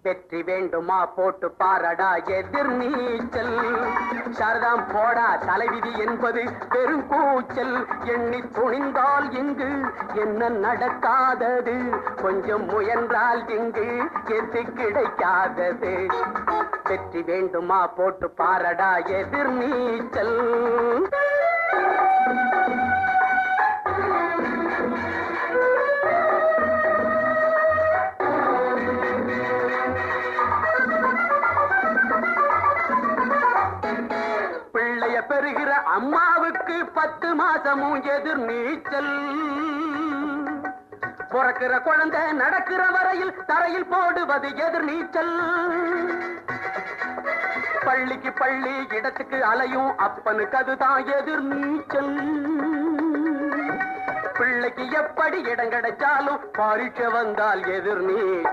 வெற்றி வேண்டுமா போட்டு பாரடா எதிர் நீச்சல். சாரதாம் போடா தலைவிதி என்பது பெரும் கூச்சல். எண்ணி துணிந்தால் இங்கு என்ன நடக்காதது, கொஞ்சம் முயன்றால் இங்கு எது கிடைக்காதது. வெற்றி வேண்டுமா போட்டு பாரடா எதிர் நீச்சல். பிள்ளைய பெறுகிற அம்மாவுக்கு 10 மாசமும் எதிர் நீச்சல். பிறக்கிற குழந்தை நடக்கிற வரையில் தரையில் போடுவது எதிர் நீச்சல். பள்ளிக்கு பள்ளி இடத்துக்கு அலையும் அப்பனுக்கு அதுதான் எதிர் நீச்சல். பிள்ளைக்கு எப்படி இடம் கிடைச்சாலும் பரீட்சை வந்தால் எதிர் நீச்சல்.